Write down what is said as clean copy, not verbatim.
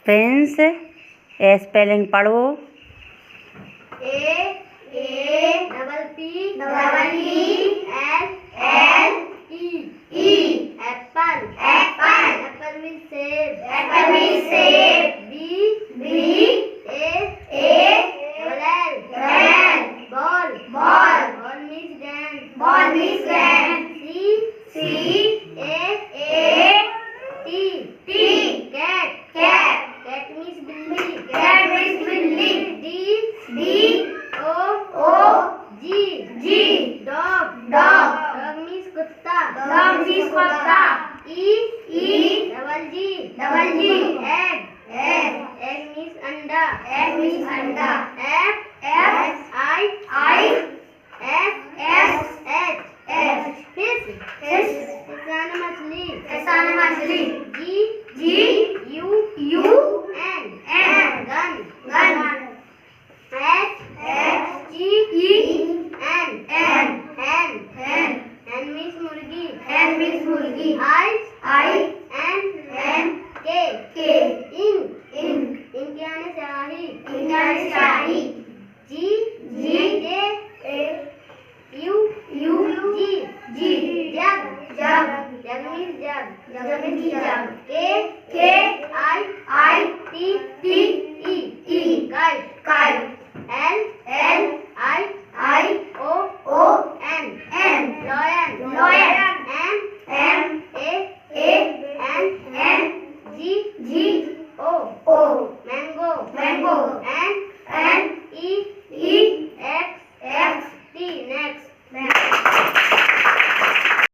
Prince. Spelling पढ़ो। Apple means save. Ball means dance. Cat means billy. Dog means kutta. Egg means anda. Fish मछली. Gun. Hen means मुर्गी. K. Ink यानी स्याही. Jug means jug. Kite. L